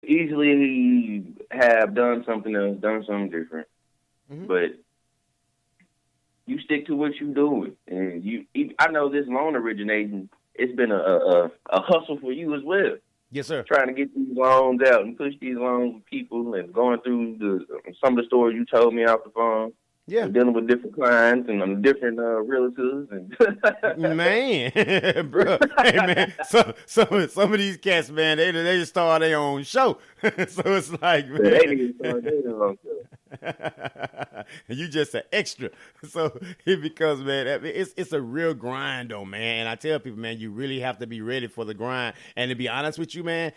easily have done something else, done something different, but you stick to what you're doing, and I know this loan originating. It's been a hustle for you as well. Yes, sir. Trying to get these loans out and push these loans with people, and going through some of the stories you told me off the phone. Yeah, and dealing with different clients and different realtors and man, bro, hey man, some of these cats, man, they just start their own show, so it's like, man, they need to start their own show. You just an extra, so it becomes, man, I mean, it's a real grind though, man. And I tell people, man, you really have to be ready for the grind. And to be honest with you, man,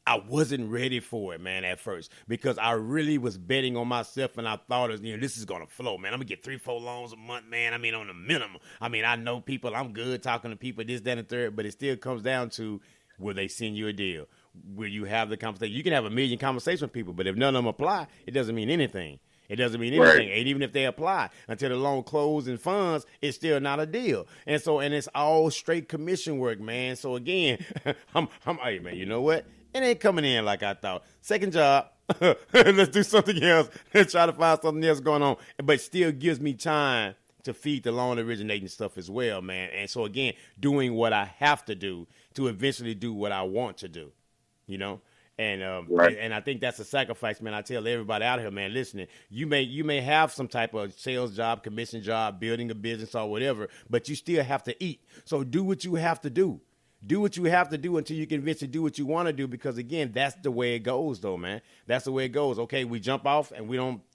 I wasn't ready for it, man, at first, because I really was betting on myself, and I thought, this is going to flow, man. I'm going to get 3-4 loans a month, man. I mean, on the minimum. I mean, I know people. I'm good talking to people, this, that, and the third, but it still comes down to, will they send you a deal? Will you have the conversation? You can have a million conversations with people, but if none of them apply, it doesn't mean anything. It doesn't mean anything. Right. And even if they apply until the loan closes and funds, it's still not a deal. And it's all straight commission work, man. So again, hey, man, you know what? It ain't coming in like I thought. Second job, let's do something else. Let's try to find something else going on. But still gives me time to feed the loan originating stuff as well, man. And so, again, doing what I have to do to eventually do what I want to do, And right. and I think that's a sacrifice, man. I tell everybody out here, man, listening, you may have some type of sales job, commission job, building a business or whatever, but you still have to eat. So do what you have to do. Do what you have to do until you can eventually do what you want to do, because again, that's the way it goes though, man. That's the way it goes. Okay, we jump off and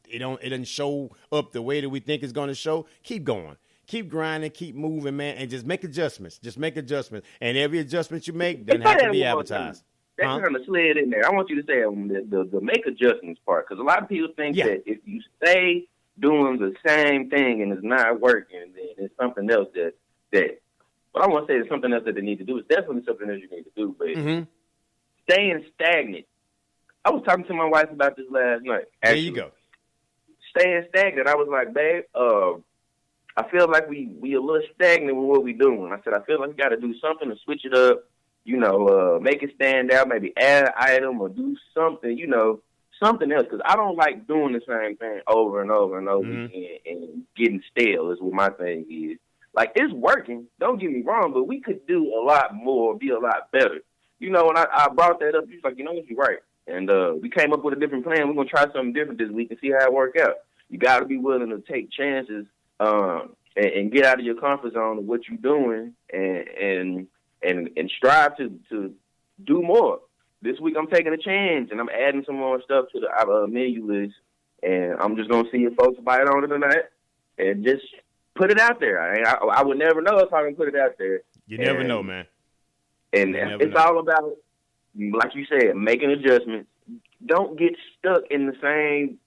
it doesn't show up the way that we think it's going to show. Keep going. Keep grinding, keep moving, man, and just make adjustments. Just make adjustments. And every adjustment you make doesn't have to be advertised. That kind of slid in there. I want you to say the make adjustments part, because a lot of people think that if you stay doing the same thing and it's not working, then it's something else that but I want to say it's something else that they need to do. It's definitely something else you need to do, but staying stagnant. I was talking to my wife about this last night. There you go. Staying stagnant. I was like, babe, I feel like we a little stagnant with what we doing. I said, I feel like we got to do something to switch it up, make it stand out, maybe add an item or do something, something else. Because I don't like doing the same thing over and over and over again and getting stale is what my thing is. Like, it's working, don't get me wrong, but we could do a lot more, be a lot better. When I brought that up, he was like, what, you're right. And we came up with a different plan. We're going to try something different this week and see how it works out. You got to be willing to take chances and get out of your comfort zone of what you're doing and strive to do more. This week I'm taking a chance, and I'm adding some more stuff to the menu list, and I'm just going to see if folks bite on it or not, and just put it out there. I would never know if I can put it out there. You never know, man. And it's all about, like you said, making adjustments. Don't get stuck in the same.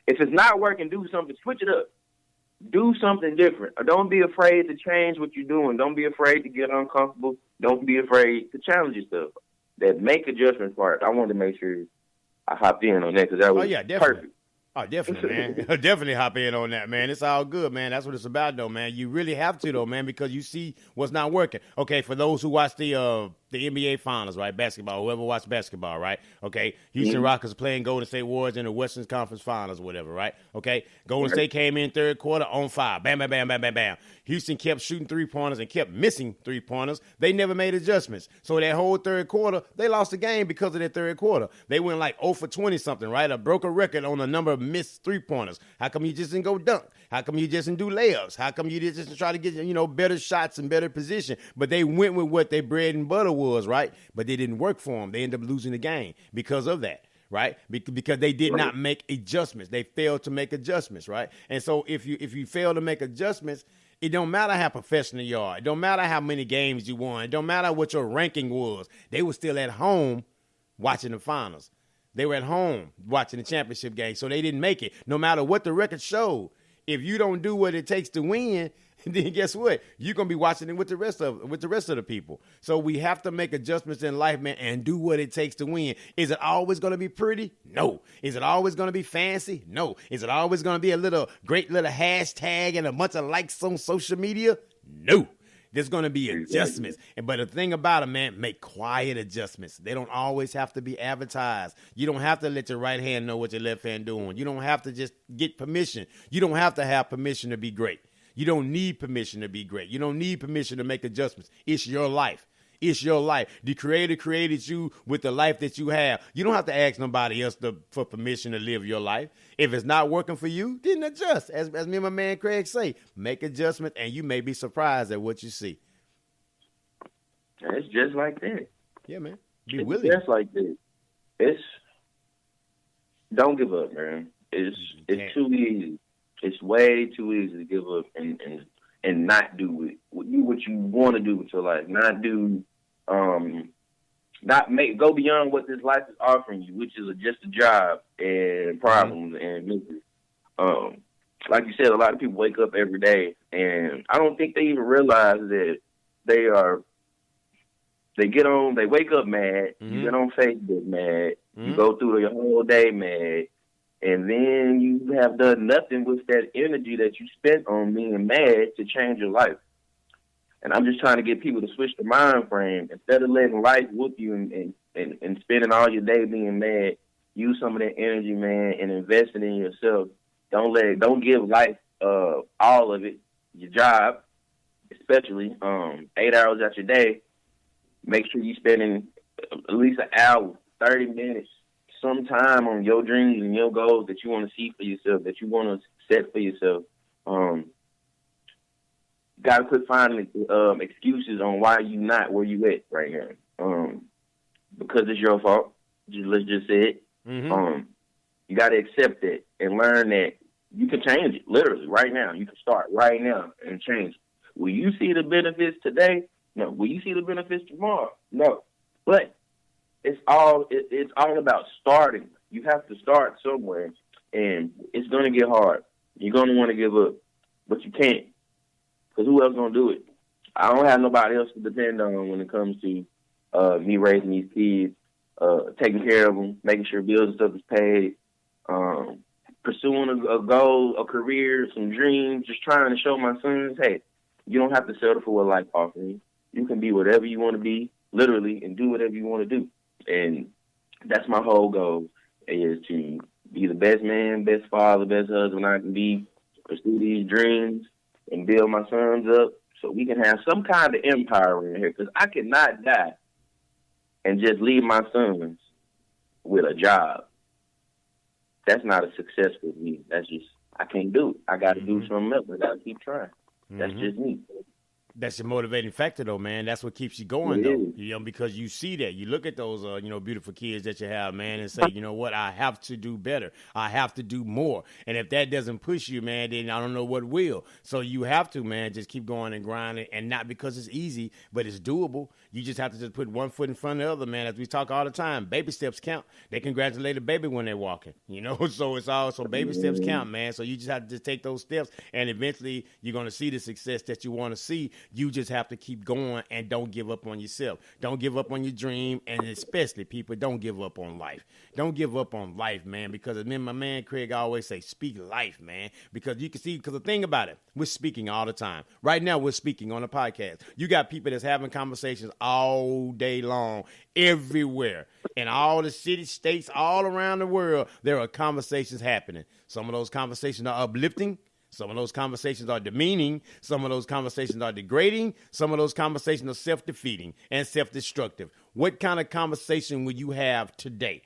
If it's not working, do something. Switch it up. Do something different. Or don't be afraid to change what you're doing. Don't be afraid to get uncomfortable. Don't be afraid to challenge yourself. That make adjustments part. I wanted to make sure I hopped in on that because that was perfect. Oh, definitely, man. Definitely hop in on that, man. It's all good, man. That's what it's about, though, man. You really have to, though, man, because you see what's not working. Okay, for those who watch the NBA Finals, right, basketball, whoever watched basketball, right, okay, Houston Rockets playing Golden State Warriors in the Western Conference Finals or whatever, right, okay, Golden State came in third quarter on fire, bam, bam, bam, bam, bam, bam. Houston kept shooting three-pointers and kept missing three-pointers. They never made adjustments. So that whole third quarter, they lost the game because of that third quarter. They went like 0 for 20-something, right, a broke a record on the number of missed three-pointers. How come you just didn't go dunk? How come you just didn't do layups? How come you just try to get, better shots and better position? But they went with what their bread and butter was, right? But they didn't work for them. They ended up losing the game because of that, right? Because they did not make adjustments. They failed to make adjustments, right? And so if you fail to make adjustments, it don't matter how professional you are. It don't matter how many games you won. It don't matter what your ranking was. They were still at home watching the finals. They were at home watching the championship game, so they didn't make it. No matter what the record showed, if you don't do what it takes to win, then guess what? You're gonna be watching it with the rest of the people. So we have to make adjustments in life, man, and do what it takes to win. Is it always gonna be pretty? No. Is it always gonna be fancy? No. Is it always gonna be a great little hashtag and a bunch of likes on social media? No. There's going to be adjustments. But the thing about it, man, make quiet adjustments. They don't always have to be advertised. You don't have to let your right hand know what your left hand doing. You don't have to just get permission. You don't have to have permission to be great. You don't need permission to be great. You don't need permission to make adjustments. It's your life. It's your life. The Creator created you with the life that you have. You don't have to ask nobody else for permission to live your life. If it's not working for you, then adjust. As me and my man Kreg say, make adjustments, and you may be surprised at what you see. It's just like that. Yeah, man. Be willing. Just like that. Don't give up, man. It's too easy. It's way too easy to give up and not do it. Do what you want to do with your life. Not do, go beyond what this life is offering you, which is just a job and problems and misery. Like you said, a lot of people wake up every day, and I don't think they even realize that they wake up mad, you get on Facebook mad, you go through your whole day mad, and then you have done nothing with that energy that you spent on being mad to change your life. And I'm just trying to get people to switch the mind frame. Instead of letting life whoop you and spending all your day being mad, use some of that energy, man, and invest it in yourself. Don't give life all of it, your job, especially 8 hours out your day. Make sure you're spending at least an hour, 30 minutes, some time on your dreams and your goals that you want to see for yourself, that you want to set for yourself. Got to quit finding excuses on why you not where you at right now. Because it's your fault. Let's just say it. You got to accept it and learn that you can change it, literally, right now. You can start right now and change it. Will you see the benefits today? No. Will you see the benefits tomorrow? No. But it's all about starting. You have to start somewhere, and it's going to get hard. You're going to want to give up, but you can't, because who else is going to do it? I don't have nobody else to depend on when it comes to me raising these kids, taking care of them, making sure bills and stuff is paid, pursuing a goal, a career, some dreams, just trying to show my sons, hey, you don't have to settle for what life offers you. You can be whatever you want to be, literally, and do whatever you want to do. And that's my whole goal, is to be the best man, best father, best husband I can be, pursue these dreams, and build my sons up so we can have some kind of empire in here. Because I cannot die and just leave my sons with a job. That's not a success for me. That's just, I can't do it. I got to do something else. I got to keep trying. That's just me. That's your motivating factor, though, man. That's what keeps you going, though. Because you see that. You look at those, beautiful kids that you have, man, and say, you know what? I have to do better. I have to do more. And if that doesn't push you, man, then I don't know what will. So you have to, man, just keep going and grinding, and not because it's easy, but it's doable. You just have to just put one foot in front of the other, man. As we talk all the time, baby steps count. They congratulate a baby when they're walking, So it's also baby steps count, man. So you just have to just take those steps, and eventually you're going to see the success that you want to see. You just have to keep going and don't give up on yourself. Don't give up on your dream, and especially, people, don't give up on life. Don't give up on life, man, because as me and my man Kreg always say, speak life, man, because you can see, because the thing about it, we're speaking all the time. Right now, we're speaking on a podcast. You got people that's having conversations all day long, everywhere, in all the cities, states, all around the world. There are conversations happening. Some of those conversations are uplifting. Some of those conversations are demeaning. Some of those conversations are degrading. Some of those conversations are self-defeating and self-destructive. What kind of conversation will you have today?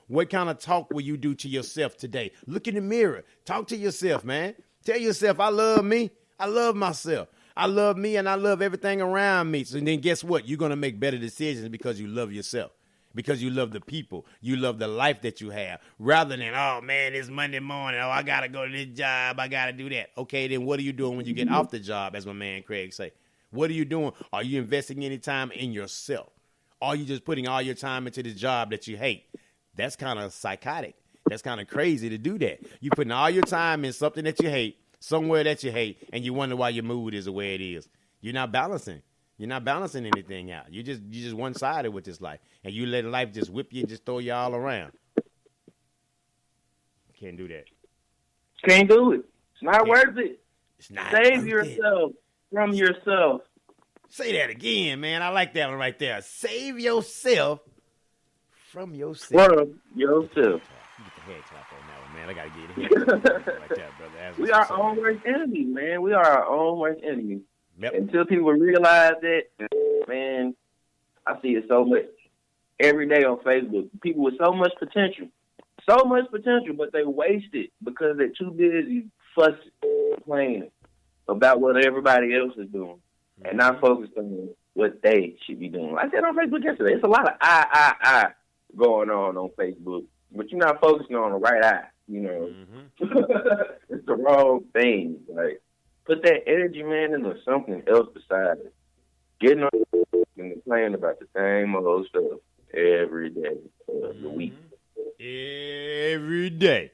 What kind of talk will you do to yourself today? Look in the mirror. Talk to yourself, man. Tell yourself, I love me. I love myself. I love me, and I love everything around me. So then guess what? You're going to make better decisions because you love yourself. Because you love the people. You love the life that you have. Rather than, oh, man, it's Monday morning. Oh, I got to go to this job. I got to do that. Okay, then what are you doing when you get off the job, as my man Kreg say? What are you doing? Are you investing any time in yourself? Are you just putting all your time into the job that you hate? That's kind of psychotic. That's kind of crazy to do that. You're putting all your time in something that you hate, somewhere that you hate, and you wonder why your mood is the way it is. You're not balancing. You're not balancing anything out. You just one-sided with this life. And you let life just whip you and just throw you all around. Can't do that. Can't do it. It's not worth it. It's not Save yourself from yourself. Say that again, man. I like that one right there. Save yourself from yourself. From yourself. Get the head clap on that one, man. I gotta get the head clap like that, brother. We are our own worst enemy, man. We are our own worst enemy. Yep. Until people realize that, man, I see it so much every day on Facebook. People with so much potential, but they waste it because they're too busy fussing, complaining about what everybody else is doing, and not focused on what they should be doing. Like I said on Facebook yesterday, it's a lot of I going on Facebook, but you're not focusing on the right eye. You know, it's the wrong thing. Like, put that energy, man, into something else besides it. Getting on and complaining about the same old stuff every day of the week. Every day.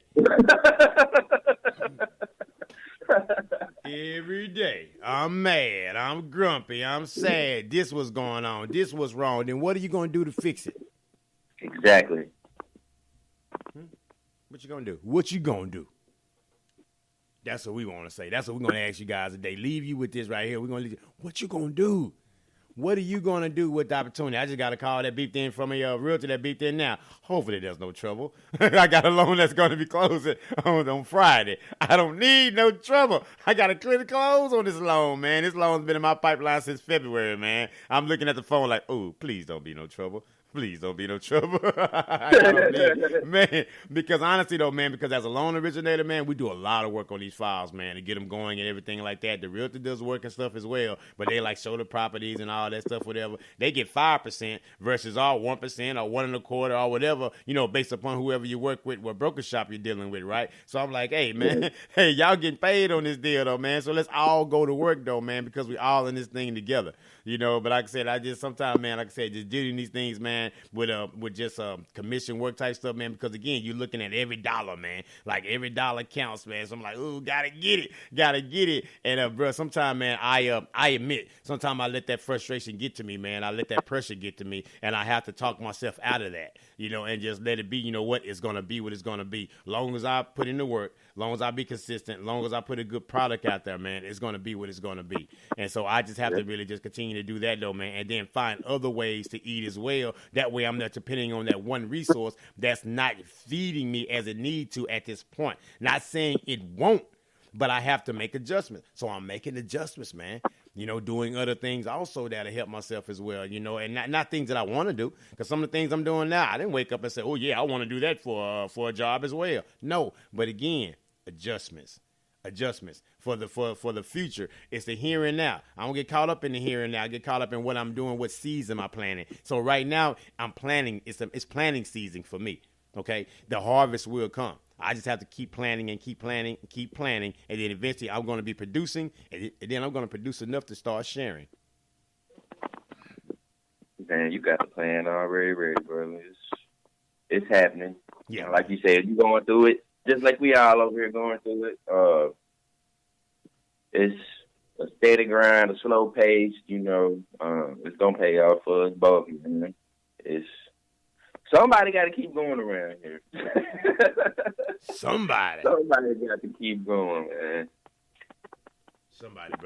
Every day. I'm mad. I'm grumpy. I'm sad. This was going on. This was wrong. Then what are you going to do to fix it? Exactly. What you going to do? What you going to do? That's what we want to say. That's what we're going to ask you guys today. Leave you with this right here. We're going to leave you. What you going to do? What are you going to do with the opportunity? I just got a call that beeped in from a realtor that beeped in now. Hopefully there's no trouble. I got a loan that's going to be closing on Friday. I don't need no trouble. I got to clear the close on this loan, man. This loan's been in my pipeline since February, man. I'm looking at the phone like, oh, please don't be no trouble. Please don't be no trouble. Man, because honestly, though, man, because as a loan originator, man, we do a lot of work on these files, man, to get them going and everything like that. The realtor does work and stuff as well, but they like show the properties and all that stuff, whatever. They get 5% versus all 1% or 1.25% or whatever, you know, based upon whoever you work with, what broker shop you're dealing with, right? So I'm like, hey, man, hey, y'all getting paid on this deal, though, man. So let's all go to work, though, man, because we all in this thing together, you know. But like I said, I just sometimes, man, like I said, just doing these things, man, with just commission work type stuff, man, because again, you're looking at every dollar, man. Like every dollar counts, man. So I'm like, ooh, gotta get it. And bro, sometimes, man, I admit, sometimes I let that frustration get to me, man. I let that pressure get to me, and I have to talk myself out of that, you know, and just let it be. You know what? It's gonna be what it's gonna be. Long as I put in the work, long as I be consistent, long as I put a good product out there, man, it's gonna be what it's gonna be. And so I just have to really just continue to do that, though, man, and then find other ways to eat as well. That way I'm not depending on that one resource that's not feeding me as it need to at this point. Not saying it won't, but I have to make adjustments. So I'm making adjustments, man. You know, doing other things also that'll help myself as well, you know, and not things that I want to do, because some of the things I'm doing now, I didn't wake up and say, oh, yeah, I want to do that for a job as well. No, but again, adjustments for the future. It's the here and now. I don't get caught up in the here and now. I get caught up in what I'm doing, what season I'm planning. So right now I'm planning. It's planning season for me. Okay, the harvest will come. I just have to keep planning and keep planning and keep planning, and then eventually I'm going to be producing, and then I'm going to produce enough to start sharing. Man, you got the plan already ready, brother. It's happening. Yeah, you know, like you said, you going through it. Just like we all over here going through it, it's a steady grind, a slow pace, you know. It's going to pay off for us both, man. Somebody got to keep going around here. Somebody got to keep going, man.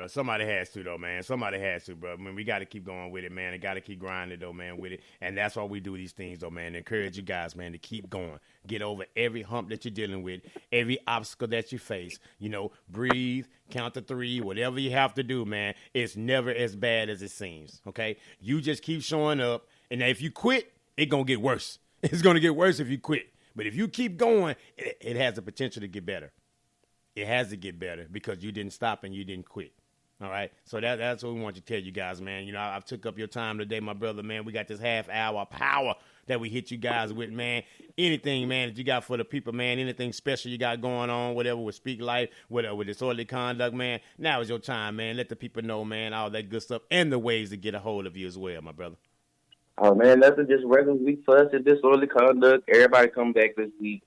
Somebody has to, though, man. Somebody has to, bro. I mean, we got to keep going with it, man. And got to keep grinding, though, man, with it. And that's why we do these things, though, man. Encourage you guys, man, to keep going. Get over every hump that you're dealing with, every obstacle that you face. You know, breathe, count to 3, whatever you have to do, man. It's never as bad as it seems, okay? You just keep showing up. And if you quit, it's going to get worse. It's going to get worse if you quit. But if you keep going, it has the potential to get better. It has to get better because you didn't stop and you didn't quit. All right? So that's what we want to tell you guys, man. You know, I've took up your time today, my brother, man. We got this half-hour power that we hit you guys with, man. Anything, man, that you got for the people, man. Anything special you got going on, whatever with Speak Life, whatever with Disorderly Conduct, man. Now is your time, man. Let the people know, man, all that good stuff and the ways to get a hold of you as well, my brother. Oh, man, nothing, just regular week for us at Disorderly Conduct. Everybody come back this week.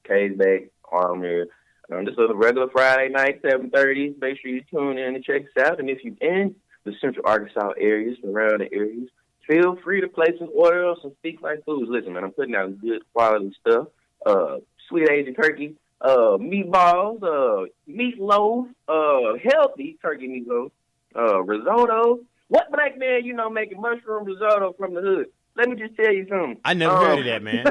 K's back, Arm here. This is a regular Friday night, 7:30. Make sure you tune in and check us out. And if you're in the Central Arkansas areas, surrounding areas, feel free to place an order of some Speak Life foods. Listen, man, I'm putting out good quality stuff. Sweet Asian turkey, meatballs, meatloaf, healthy turkey meatloaf, risotto, What black man you know making mushroom risotto from the hood? Let me just tell you something. I never heard of that, man.